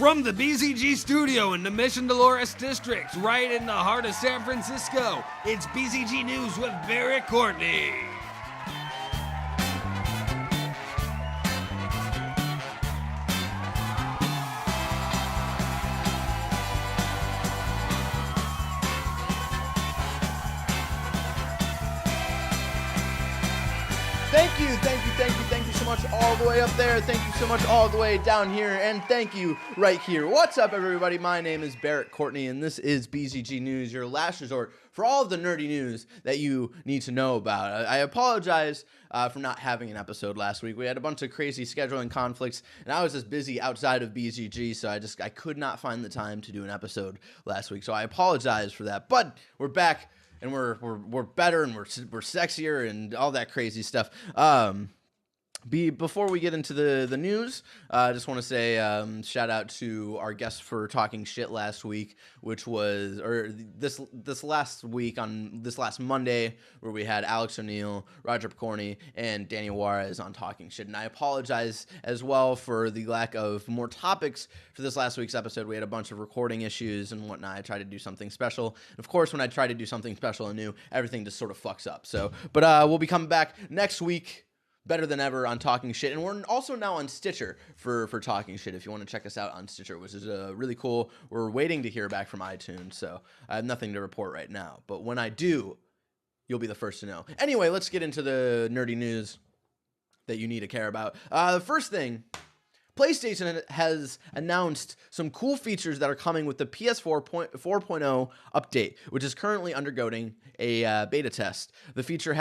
From the BzG studio in the Mission Dolores district, right in the heart of San Francisco, it's BzG News with Barrett Courtney. Thank you so much all the way up there. Thank you so much all the way down here. And thank you right here. What's up, everybody? My name is Barrett Courtney, and this is BzG News, your last resort for all of the nerdy news that you need to know about. I apologize for not having an episode last week. We had a bunch of crazy scheduling conflicts, and I was just busy outside of BzG, so I could not find the time to do an episode last week. So I apologize for that. But we're back. And we're better, and we're sexier, and all that crazy stuff. Before we get into the news, I just want to say shout out to our guests for talking shit last week, which was this last week on this last Monday, where we had Alex O'Neill, Roger Picorni, and Daniel Juarez on talking shit. And I apologize as well for the lack of more topics for this last week's episode. We had a bunch of recording issues and whatnot. I tried to do something special. And of course, when I try to do something special and new, everything just sort of fucks up. But we'll be coming back next week, better than ever, on Talking Shit. And we're also now on Stitcher for Talking Shit, if you want to check us out on Stitcher, which is really cool. We're waiting to hear back from iTunes, so I have nothing to report right now. But when I do, you'll be the first to know. Anyway, let's get into the nerdy news that you need to care about. The first thing, PlayStation has announced some cool features that are coming with the PS4 4.0 update, which is currently undergoing a beta test. The feature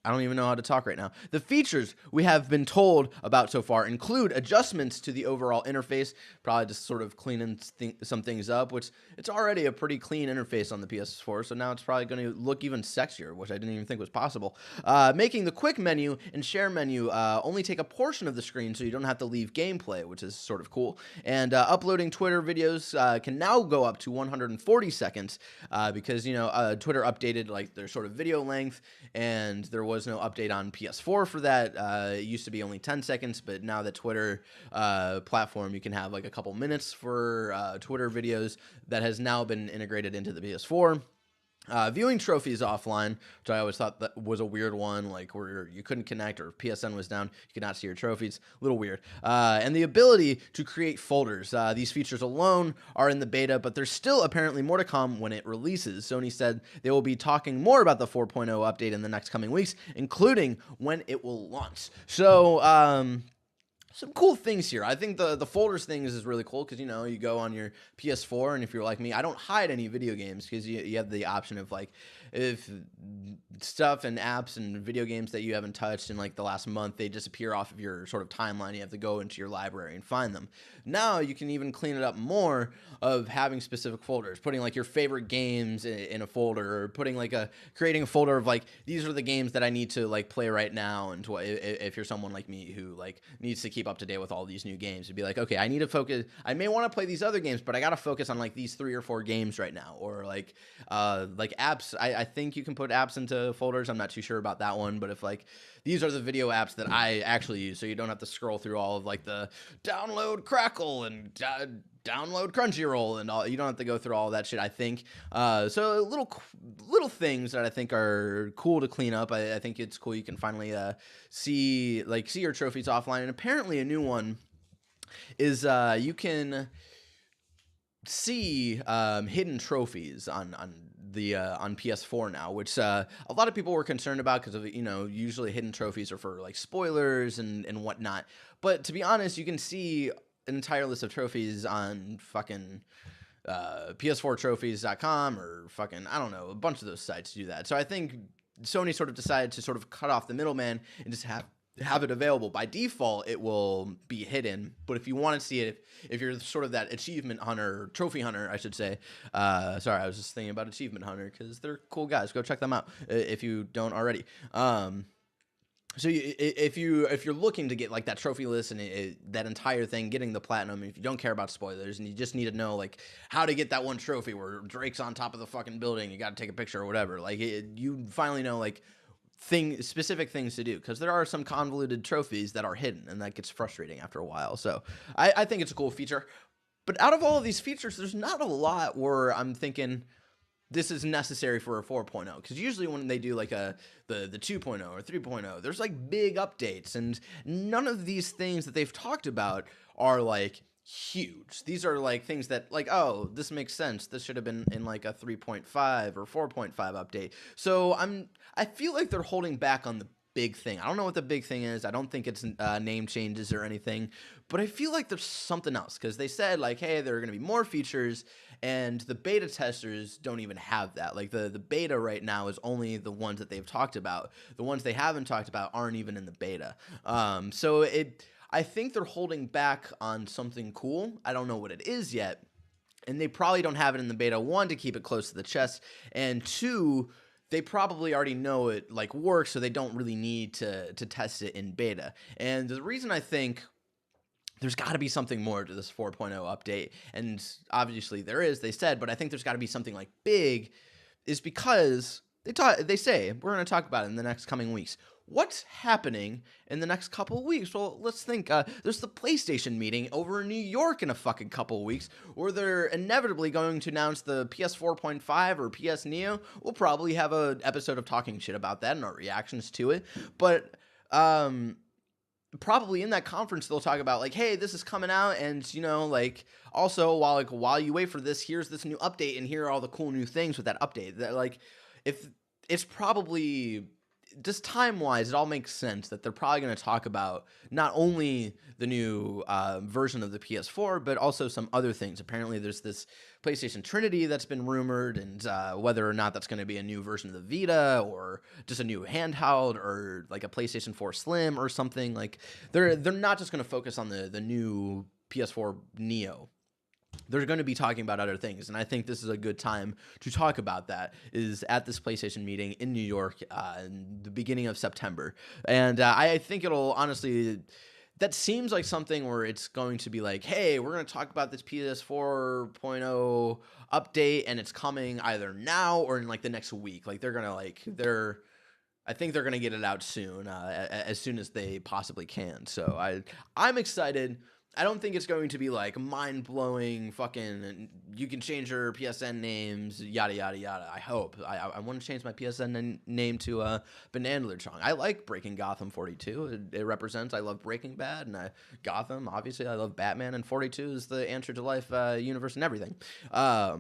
I don't even know how to talk right now. The features we have been told about so far include adjustments to the overall interface, probably just sort of cleaning some things up, which it's already a pretty clean interface on the PS4, so now it's probably going to look even sexier, which I didn't even think was possible. Making the quick menu and share menu only take a portion of the screen, so you don't have to leave gameplay, which is sort of cool. And uploading Twitter videos can now go up to 140 seconds because, Twitter updated like their sort of video length, and there was no update on PS4 for that. It used to be only 10 seconds, but now the Twitter platform, you can have like a couple minutes for Twitter videos. That has now been integrated into the PS4. Viewing trophies offline, which I always thought that was a weird one, like where you couldn't connect or PSN was down, you could not see your trophies. A little weird. And the ability to create folders. These features alone are in the beta, but there's still apparently more to come when it releases. Sony said they will be talking more about the 4.0 update in the next coming weeks, including when it will launch. So, some cool things here. I think the folders thing is really cool because, you go on your PS4, and if you're like me, I don't hide any video games because you have the option of, like, if stuff and apps and video games that you haven't touched in, like, the last month, they disappear off of your sort of timeline. You have to go into your library and find them. Now you can even clean it up more of having specific folders, putting, like, your favorite games in a folder, or creating a folder of, like, these are the games that I need to, like, play right now. And if you're someone like me who, like, needs to keep up to date with all these new games, it'd be like, okay, I need to focus. I may want to play these other games, but I got to focus on like these 3 or 4 games right now. Or like apps. I think you can put apps into folders. I'm not too sure about that one, but if like these are the video apps that I actually use, so you don't have to scroll through all of like the download Crackle and download Crunchyroll and all. You don't have to go through all of that shit, I think. So little things that I think are cool to clean up. I think it's cool you can finally see your trophies offline. And apparently a new one is you can see hidden trophies on PS4 now, which a lot of people were concerned about because of, usually hidden trophies are for like spoilers and whatnot. But to be honest, you can see an entire list of trophies on fucking PS4trophies.com or fucking, I don't know, a bunch of those sites do that. So I think Sony sort of decided to sort of cut off the middleman and just have it available. By default, it will be hidden, but if you want to see it, if you're sort of that achievement hunter, trophy hunter, I should say, sorry, I was just thinking about Achievement Hunter because they're cool guys. Go check them out if you don't already. So if you're looking to get like that trophy list and that entire thing, getting the platinum, if you don't care about spoilers and you just need to know like how to get that one trophy where Drake's on top of the fucking building, you got to take a picture or whatever, like you finally know like specific things to do, because there are some convoluted trophies that are hidden, and that gets frustrating after a while. So I think it's a cool feature. But out of all of these features, there's not a lot where I'm thinking this is necessary for a 4.0, because usually when they do like the 2.0 or 3.0, there's like big updates, and none of these things that they've talked about are like huge. These are like things that like, oh, this makes sense, this should have been in like a 3.5 or 4.5 update. So I feel like they're holding back on the big thing. I don't know what the big thing is. I don't think it's name changes or anything, but I feel like there's something else, because they said like, hey, there are going to be more features, and the beta testers don't even have that. Like the beta right now is only the ones that they've talked about. The ones they haven't talked about aren't even in the beta. I think they're holding back on something cool. I don't know what it is yet, and they probably don't have it in the beta, one, to keep it close to the chest, and two, they probably already know it like works, so they don't really need to test it in beta. And the reason I think there's got to be something more to this 4.0 update, and obviously there is, they said, but I think there's got to be something like big, is because they say we're going to talk about it in the next coming weeks. What's happening in the next couple of weeks? Well, let's think. There's the PlayStation meeting over in New York in a fucking couple of weeks, where they're inevitably going to announce the PS4.5 or PS Neo. We'll probably have an episode of talking shit about that and our reactions to it. But probably in that conference they'll talk about like, hey, this is coming out, and like also while you wait for this, here's this new update, and here are all the cool new things with that update. That like, if it's probably just time-wise, it all makes sense that they're probably going to talk about not only the new version of the PS4, but also some other things. Apparently, there's this PlayStation Trinity that's been rumored, and whether or not that's going to be a new version of the Vita or just a new handheld or like a PlayStation 4 Slim or something. Like they're not just going to focus on the new PS4 Neo. They're going to be talking about other things, and I think this is a good time to talk about that, is at this PlayStation meeting in New York in the beginning of September. And I think it'll honestly, that seems like something where it's going to be like, hey, we're going to talk about this PS4.0 update, and it's coming either now or in like the next week. Like I think they're going to get it out soon, as soon as they possibly can. So I'm excited. I don't think it's going to be like mind-blowing fucking, you can change your PSN names, yada, yada, yada. I hope. I want to change my PSN name to Banana Chong. I like Breaking Gotham 42. It represents, I love Breaking Bad, and Gotham, obviously. I love Batman, and 42 is the answer to life universe and everything. I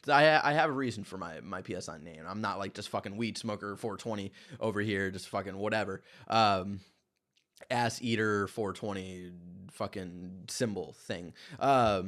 have a reason for my PSN name. I'm not like just fucking weed smoker 420 over here, just fucking whatever. Ass eater 420 fucking symbol thing. But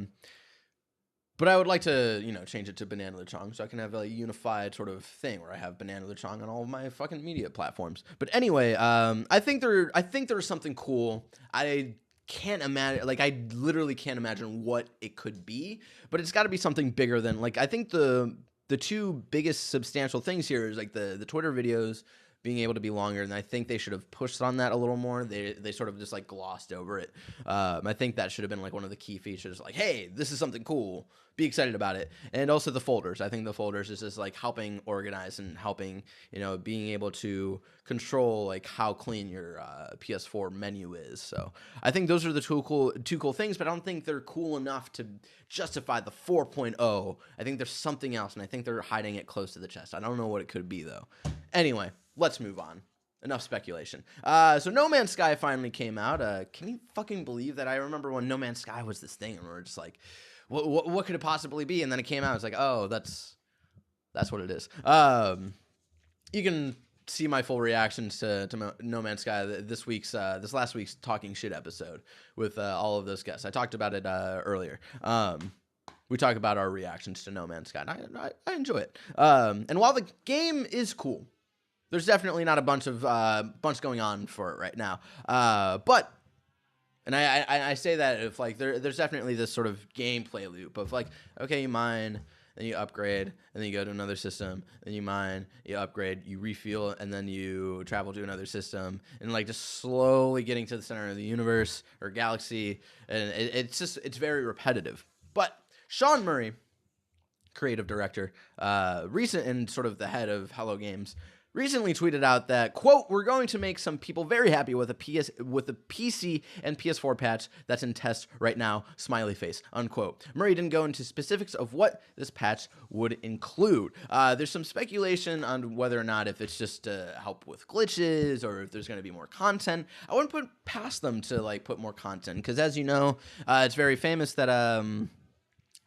I would like to, change it to Banana Luchong, so I can have a unified sort of thing where I have Banana Luchong on all of my fucking media platforms. But anyway, I think there's something cool. I can't imagine, like, I literally can't imagine what it could be, but it's got to be something bigger than, like, I think the two biggest substantial things here is like the Twitter videos being able to be longer, and I think they should have pushed on that a little more. They sort of just like glossed over it. I think that should have been like one of the key features, like, hey, this is something cool, be excited about it. And also the folders. I think the folders is just like helping organize and helping, being able to control like how clean your PS4 menu is. So I think those are the two cool things, but I don't think they're cool enough to justify the 4.0. I think there's something else, and I think they're hiding it close to the chest. I don't know what it could be though. Anyway, let's move on. Enough speculation. So No Man's Sky finally came out. Can you fucking believe that? I remember when No Man's Sky was this thing, and we were just like, what could it possibly be? And then it came out. It's like, oh, that's what it is. You can see my full reactions to No Man's Sky this last week's Talking Shit episode with all of those guests. I talked about it earlier. We talk about our reactions to No Man's Sky. And I enjoy it. And while the game is cool, there's definitely not a bunch going on for it right now. But I say that if like there's definitely this sort of gameplay loop of like, okay, you mine, then you upgrade, and then you go to another system, then you mine, you upgrade, you refuel, and then you travel to another system, and like just slowly getting to the center of the universe or galaxy, and it's very repetitive. But Sean Murray, creative director, recent and sort of the head of Hello Games, recently tweeted out that, quote, "We're going to make some people very happy with a PC and PS4 patch that's in test right now, smiley face," unquote. Murray didn't go into specifics of what this patch would include. There's some speculation on whether or not if it's just to help with glitches or if there's going to be more content. I wouldn't put past them to like put more content because, as you know, it's very famous that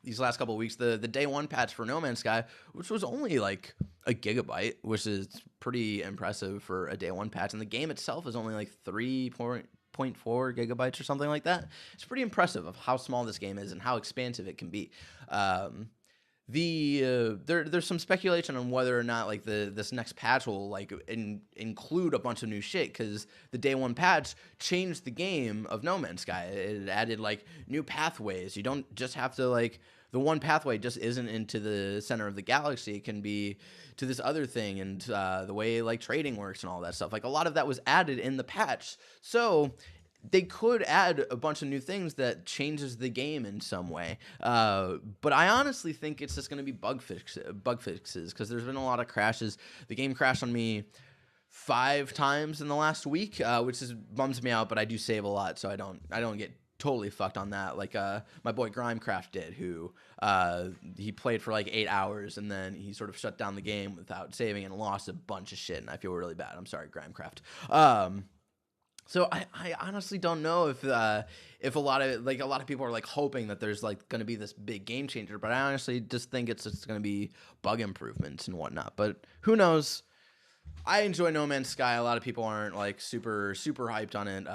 these last couple of weeks, the day one patch for No Man's Sky, which was only like a gigabyte, which is pretty impressive for a day one patch, and the game itself is only like 3.4 gigabytes or something like that. It's pretty impressive of how small this game is and how expansive it can be. There's some speculation on whether or not like this next patch will like include a bunch of new shit, because the day one patch changed the game of No Man's Sky. It added like new pathways. You don't just have to like, the one pathway just isn't into the center of the galaxy. It can be to this other thing, and the way like trading works and all that stuff. Like a lot of that was added in the patch. So they could add a bunch of new things that changes the game in some way. But I honestly think it's just going to be bug fixes, because there's been a lot of crashes. The game crashed on me 5 times in the last week, which bums me out, but I do save a lot, so I don't get totally fucked on that, like my boy Grimecraft did, who he played for like 8 hours and then he sort of shut down the game without saving and lost a bunch of shit, and I feel really bad. I'm sorry, Grimecraft. So I honestly don't know if a lot of people are like hoping that there's like going to be this big game changer, but I honestly just think it's just going to be bug improvements and whatnot. But who knows? I enjoy No Man's Sky. A lot of people aren't like super hyped on it,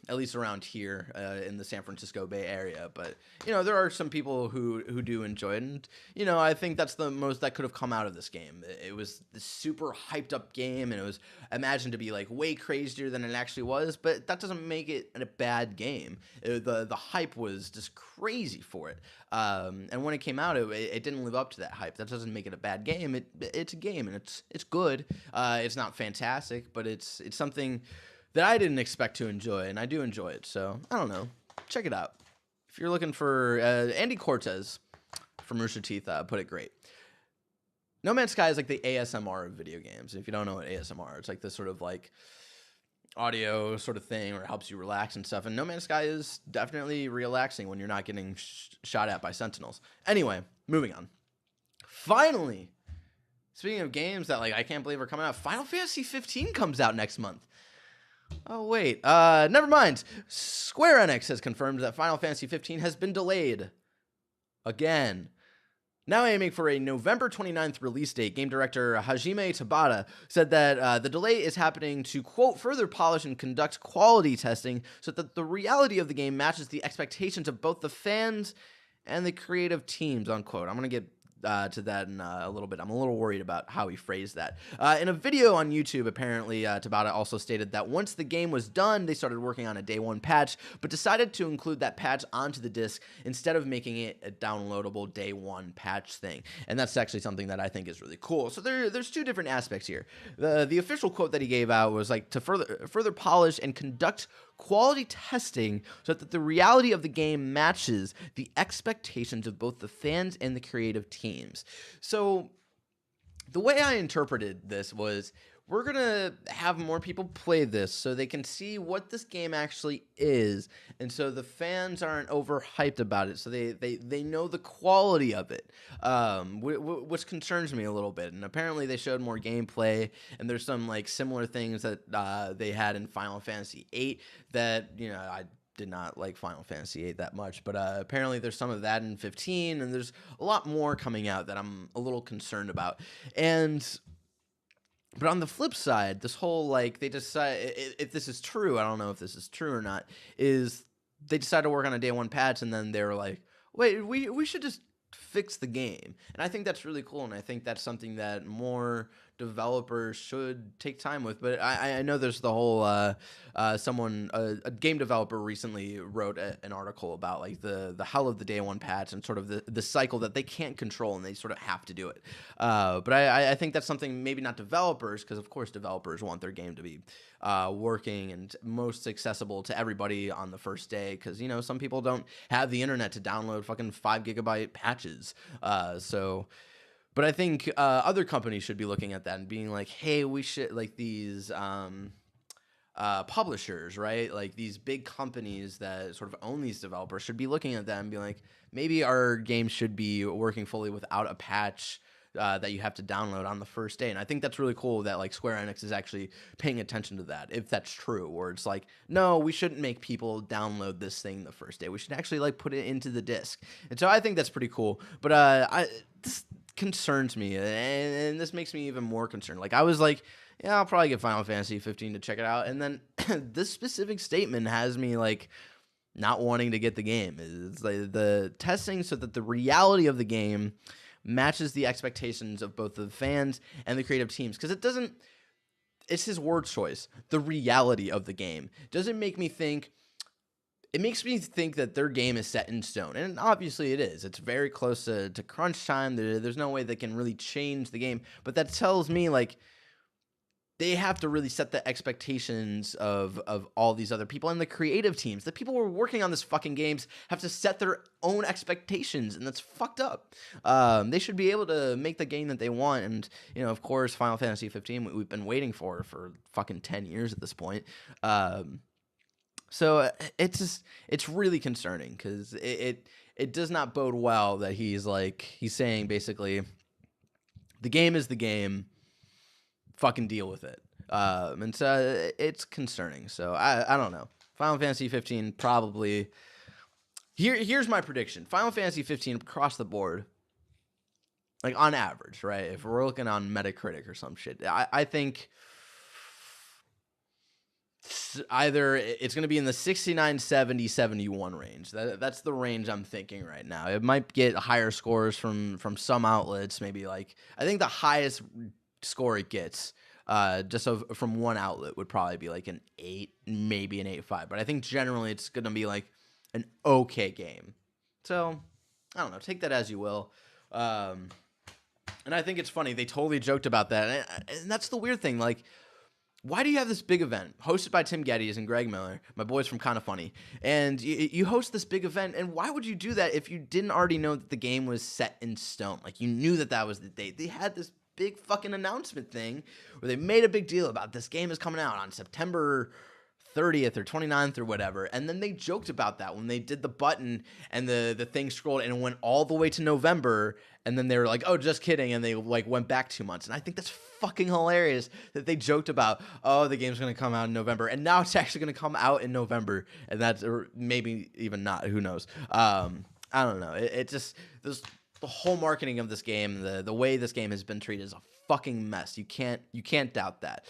at least around here in the San Francisco Bay Area. But you know, there are some people who do enjoy it, and you know, I think that's the most that could have come out of this game. It was this super hyped up game, and it was imagined to be like way crazier than it actually was. But that doesn't make it a bad game. The hype was just crazy for it, and when it came out, it didn't live up to that hype. That doesn't make it a bad game. It's a game, and it's good. It's not fantastic, but it's something that I didn't expect to enjoy, and I do enjoy it. So I don't know. Check it out if you're looking for Andy Cortez from Rooster Teeth. Put it great. No Man's Sky is like the ASMR of video games. If you don't know what ASMR, it's like this sort of like audio sort of thing, or it helps you relax and stuff. And No Man's Sky is definitely relaxing when you're not getting shot at by sentinels. Anyway, moving on. Finally, speaking of games that like I can't believe are coming out, Final Fantasy 15 comes out next month. Oh wait, never mind. Square Enix has confirmed that Final Fantasy 15 has been delayed again. Now aiming for a November 29th release date, game director Hajime Tabata said that the delay is happening to, quote, "further polish and conduct quality testing so that the reality of the game matches the expectations of both the fans and the creative teams," unquote. I'm going to get to that in a little bit. I'm a little worried about how he phrased that. In a video on YouTube, apparently, Tabata also stated that once the game was done, they started working on a day one patch, but decided to include that patch onto the disc instead of making it a downloadable day one patch thing. And that's actually something that I think is really cool. So there's 2 different aspects here. The official quote that he gave out was like to further polish and conduct quality testing so that the reality of the game matches the expectations of both the fans and the creative teams. So the way I interpreted this was, we're going to have more people play this so they can see what this game actually is, and so the fans aren't overhyped about it, so they know the quality of it, which concerns me a little bit. And apparently they showed more gameplay, and there's some like similar things that they had in Final Fantasy VIII that, you know, I did not like Final Fantasy VIII that much, but apparently there's some of that in 15, and there's a lot more coming out that I'm a little concerned about. But on the flip side, this whole, like, they decide, if this is true, I don't know if this is true or not, is they decided to work on a day one patch, and then they were like, wait, we should just fix the game. And I think that's really cool, and I think that's something that more developers should take time with. But I know there's the whole a game developer recently wrote an article about like the hell of the day one patch and sort of the cycle that they can't control, and they sort of have to do it. But I think that's something, maybe not developers, because of course developers want their game to be working and most accessible to everybody on the first day, because, you know, some people don't have the internet to download fucking 5 gigabyte patches. But I think other companies should be looking at that and being like, hey, we should, like, these publishers, right? Like these big companies that sort of own these developers should be looking at that and be like, maybe our games should be working fully without a patch that you have to download on the first day. And I think that's really cool that like Square Enix is actually paying attention to that, if that's true, or it's like, no, we shouldn't make people download this thing the first day. We should actually like put it into the disc. And so I think that's pretty cool. But this concerns me, and this makes me even more concerned. Like I was like, yeah, I'll probably get Final Fantasy 15 to check it out. And then this specific statement has me like not wanting to get the game. It's like the testing so that the reality of the game matches the expectations of both the fans and the creative teams. Because it's his word choice. The reality of the game doesn't make me think. It makes me think that their game is set in stone. And obviously it is. It's very close to crunch time. There's no way they can really change the game. But that tells me like they have to really set the expectations of all these other people and the creative teams. The people who are working on this fucking games have to set their own expectations, and that's fucked up. They should be able to make the game that they want, and, you know, of course, Final Fantasy 15, we've been waiting for fucking 10 years at this point. So it's really concerning, because it does not bode well that he's saying basically, the game is the game, fucking deal with it. And so it's concerning. So I don't know. Final Fantasy 15 probably. Here's my prediction. Final Fantasy 15 across the board, like on average, right? If we're looking on Metacritic or some shit, I think either it's going to be in the 69, 70, 71 range. That's the range I'm thinking right now. It might get higher scores from some outlets. Maybe like, I think the highest score it gets from one outlet would probably be like an 8, maybe an 8.5, but I think generally it's gonna be like an okay game. So I don't know, take that as you will. And I think it's funny, they totally joked about that, and that's the weird thing. Like, why do you have this big event hosted by Tim Geddes and Greg Miller, my boys from Kinda Funny, and you host this big event, and why would you do that if you didn't already know that the game was set in stone? Like, you knew that was the date. They had this big fucking announcement thing where they made a big deal about this game is coming out on September 30th or 29th or whatever, and then they joked about that when they did the button and the thing scrolled and it went all the way to November, and then they were like, oh, just kidding, and they like went back 2 months. And I think that's fucking hilarious that they joked about, oh, the game's gonna come out in November, and now it's actually gonna come out in November, and that's, or maybe even not, who knows. I don't know, it just, the whole marketing of this game, the way this game has been treated is a fucking mess. You can't doubt that.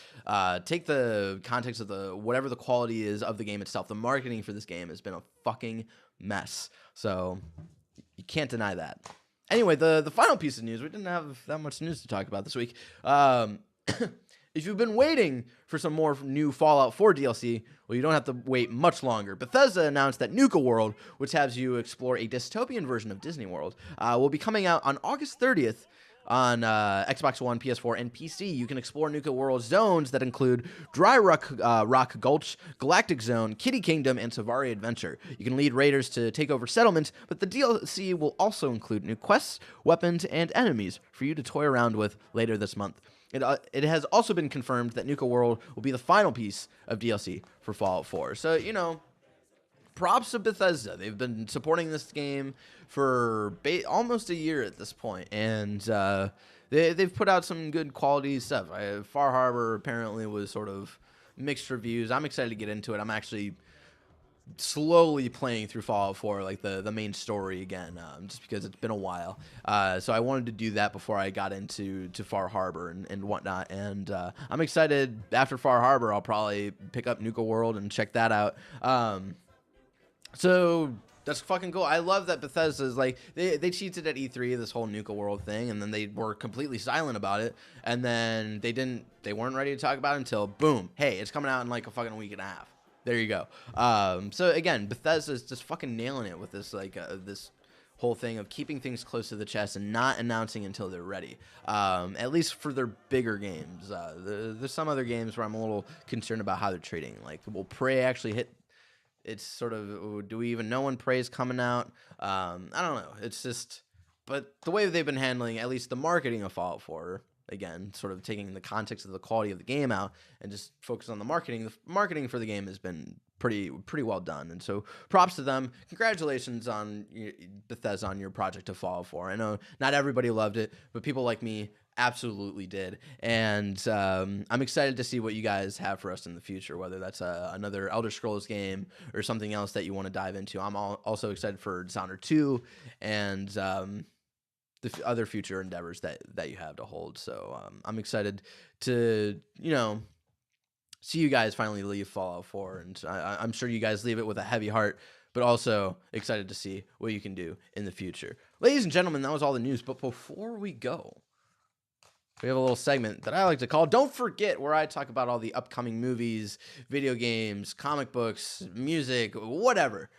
Take the context of whatever the quality is of the game itself. The marketing for this game has been a fucking mess. So you can't deny that. Anyway, the final piece of news, we didn't have that much news to talk about this week. If you've been waiting for some more new Fallout 4 DLC, well, you don't have to wait much longer. Bethesda announced that Nuka World, which has you explore a dystopian version of Disney World, will be coming out on August 30th on Xbox One, PS4, and PC. You can explore Nuka World zones that include Dry Rock Gulch, Galactic Zone, Kitty Kingdom, and Savari Adventure. You can lead raiders to take over settlements, but the DLC will also include new quests, weapons, and enemies for you to toy around with later this month. It has also been confirmed that Nuka World will be the final piece of DLC for Fallout 4. So, you know, props to Bethesda. They've been supporting this game for almost a year at this point, and they've put out some good quality stuff. Far Harbor apparently was sort of mixed reviews. I'm excited to get into it. I'm actually slowly playing through Fallout 4, like the main story again, just because it's been a while. So I wanted to do that before I got into Far Harbor and whatnot. And I'm excited. After Far Harbor, I'll probably pick up Nuka World and check that out. So that's fucking cool. I love that Bethesda's like, they cheated at E3, this whole Nuka World thing, and then they were completely silent about it. And then they weren't ready to talk about it until boom, hey, it's coming out in like a fucking week and a half. There you go. So again, Bethesda's just fucking nailing it with this this whole thing of keeping things close to the chest and not announcing until they're ready. At least for their bigger games. There's some other games where I'm a little concerned about how they're treating. Like, will Prey actually hit? It's sort of, do we even know when Prey's coming out? I don't know. It's just, But the way that they've been handling at least the marketing of Fallout 4, again, sort of taking the context of the quality of the game out and just focus on the marketing. The marketing for the game has been pretty well done, and so props to them. Congratulations on Bethesda on your project of Fallout 4. I know not everybody loved it, but people like me absolutely did, and I'm excited to see what you guys have for us in the future, whether that's another Elder Scrolls game or something else that you want to dive into. I'm also excited for Dishonored 2 and the other future endeavors that you have to hold. So I'm excited to see you guys finally leave Fallout 4, and I'm sure you guys leave it with a heavy heart, but also excited to see what you can do in the future. Ladies and gentlemen, that was all the news, but before we go, we have a little segment that I like to call Don't Forget, where I talk about all the upcoming movies, video games, comic books, music, whatever,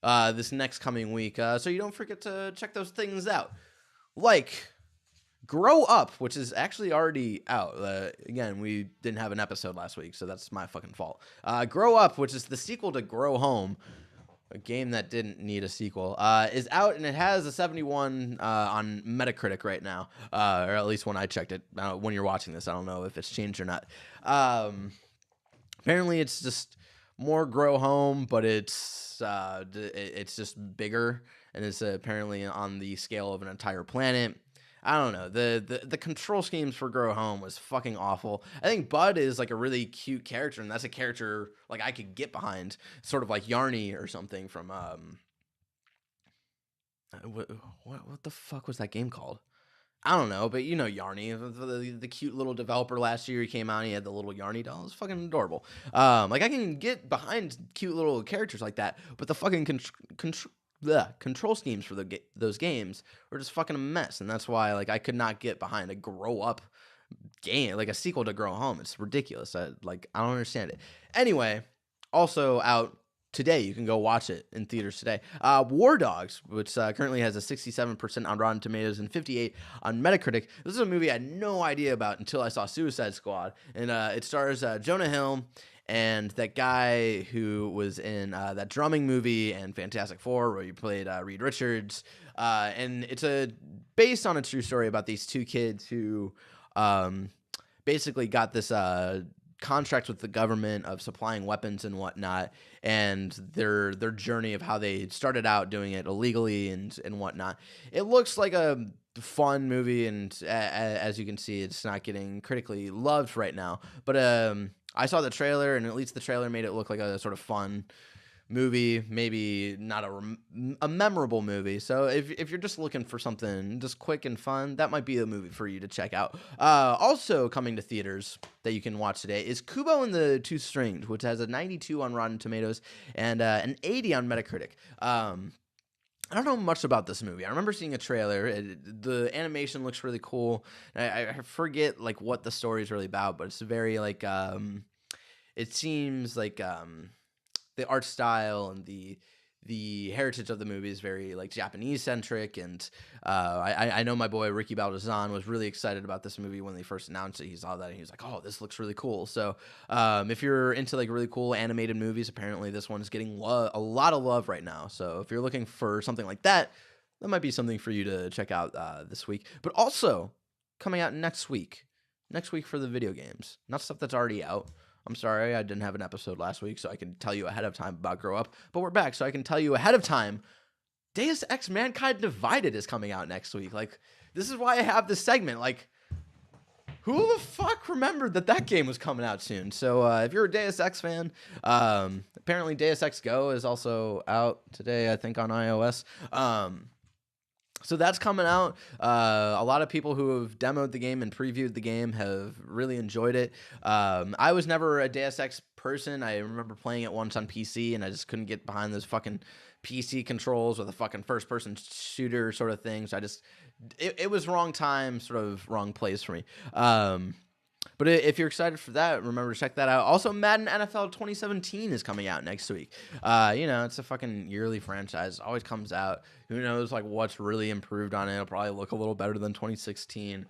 this next coming week, so you don't forget to check those things out. Like Grow Up, which is actually already out. Again, we didn't have an episode last week, so that's my fucking fault. Grow Up, which is the sequel to Grow Home, a game that didn't need a sequel, is out, and it has a 71 on Metacritic right now, or at least when I checked it. When you're watching this, I don't know if it's changed or not. Apparently, it's just more Grow Home, but it's just bigger, and it's apparently on the scale of an entire planet. I don't know. The control schemes for Grow Home was fucking awful. I think Bud is like a really cute character, and that's a character like I could get behind, sort of like Yarny or something from what the fuck was that game called? I don't know, but you know Yarny, the cute little developer last year. He came out and he had the little Yarny doll. It was fucking adorable. Like I can get behind cute little characters like that, but the fucking control schemes for those games were just fucking a mess, and that's why like I could not get behind a Grow Up game, like a sequel to Grow Home. It's ridiculous. I don't understand it. Anyway, also out today, you can go watch it in theaters today. War Dogs, which currently has a 67% on Rotten Tomatoes and 58 on Metacritic. This is a movie I had no idea about until I saw Suicide Squad, and it stars Jonah Hill and that guy who was in that drumming movie and Fantastic Four, where he played Reed Richards. And it's based on a true story about these two kids who basically got this contract with the government of supplying weapons and whatnot, and their journey of how they started out doing it illegally and whatnot. It looks like a fun movie, and as you can see, it's not getting critically loved right now. But I saw the trailer, and at least the trailer made it look like a sort of fun movie, maybe not a memorable movie. So if you're just looking for something just quick and fun, that might be a movie for you to check out. Also coming to theaters that you can watch today is Kubo and the Two Strings, which has a 92 on Rotten Tomatoes and an 80 on Metacritic. I don't know much about this movie. I remember seeing a trailer. The animation looks really cool. I forget like what the story is really about, but it's very like it seems like the art style and the heritage of the movie is very like Japanese centric, and I know my boy Ricky Baldazan was really excited about this movie when they first announced it. He saw that and he was like, "Oh, this looks really cool." So if you're into like really cool animated movies, apparently this one is getting a lot of love right now. So if you're looking for something like that, that might be something for you to check out this week. But also coming out next week for the video games, not stuff that's already out. I'm sorry, I didn't have an episode last week, so I can tell you ahead of time about Grow Up. But we're back, so I can tell you ahead of time, Deus Ex Mankind Divided is coming out next week. Like, this is why I have this segment. Like, who the fuck remembered that game was coming out soon? So if you're a Deus Ex fan, apparently Deus Ex Go is also out today, I think, on iOS. So that's coming out. A lot of people who have demoed the game and previewed the game have really enjoyed it. I was never a Deus Ex person. I remember playing it once on PC, and I just couldn't get behind those fucking PC controls with a fucking first-person shooter sort of thing. So it was wrong time, sort of wrong place for me. But if you're excited for that, remember to check that out. Also, Madden NFL 2017 is coming out next week. It's a fucking yearly franchise. It always comes out. Who knows, like, what's really improved on it. It'll probably look a little better than 2016.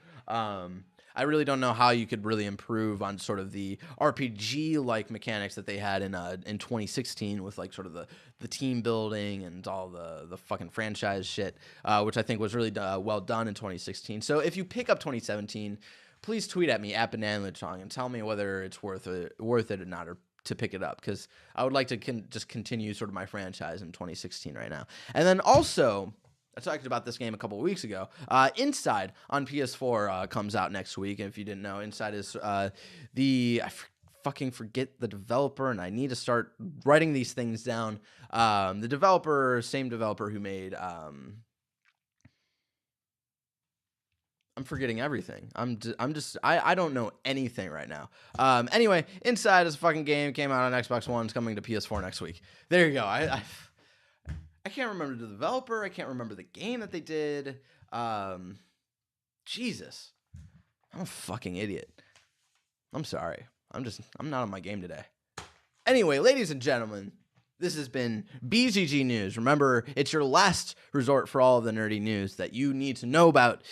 I really don't know how you could really improve on sort of the RPG like mechanics that they had in 2016 with like sort of the team building and all the fucking franchise shit, which I think was really well done in 2016. So if you pick up 2017, please tweet at me at BananaLechong and tell me whether it's worth it or not, or to pick it up, because I would like to just continue sort of my franchise in 2016 right now. And then also, I talked about this game a couple of weeks ago. Inside on PS4 comes out next week. And if you didn't know, Inside is fucking forget the developer, and I need to start writing these things down. The developer, same developer who made... I'm forgetting everything. I don't know anything right now. Anyway, Inside is a fucking game. Came out on Xbox One. It's coming to PS4 next week. There you go. I can't remember the developer. I can't remember the game that they did. Jesus. I'm a fucking idiot. I'm sorry. I'm not on my game today. Anyway, ladies and gentlemen, this has been BzG News. Remember, it's your last resort for all of the nerdy news that you need to know about.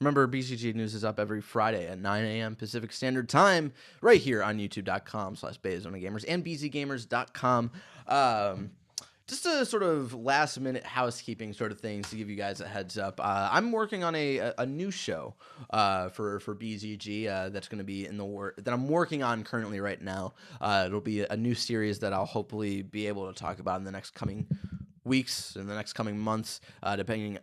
Remember, BzG News is up every Friday at 9 a.m. Pacific Standard Time, right here on youtube.com/BaysOnAGamers and bzgamers.com. Just a sort of last-minute housekeeping sort of things to give you guys a heads up. I'm working on a new show for BzG that's going to be that I'm working on currently right now. It'll be a new series that I'll hopefully be able to talk about in the next coming weeks, in the next coming months, depending.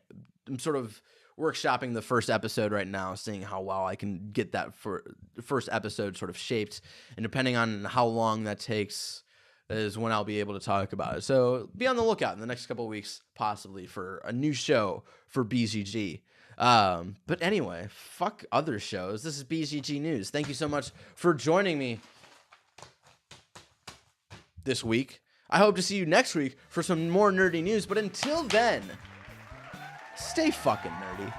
I'm sort of workshopping the first episode right now, seeing how well I can get that first episode sort of shaped, and depending on how long that takes is when I'll be able to talk about it. So be on the lookout in the next couple of weeks, possibly, for a new show for BzG. But anyway, fuck other shows. This is BzG News. Thank you so much for joining me this week. I hope to see you next week for some more nerdy news. But until then, stay fucking nerdy.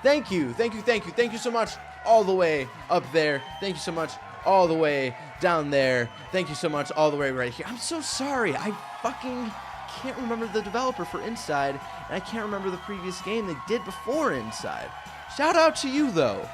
Thank you so much all the way up there. Thank you so much all the way down there. Thank you so much all the way right here. I'm so sorry. I fucking can't remember the developer for Inside, and I can't remember the previous game they did before Inside. Shout out to you, though.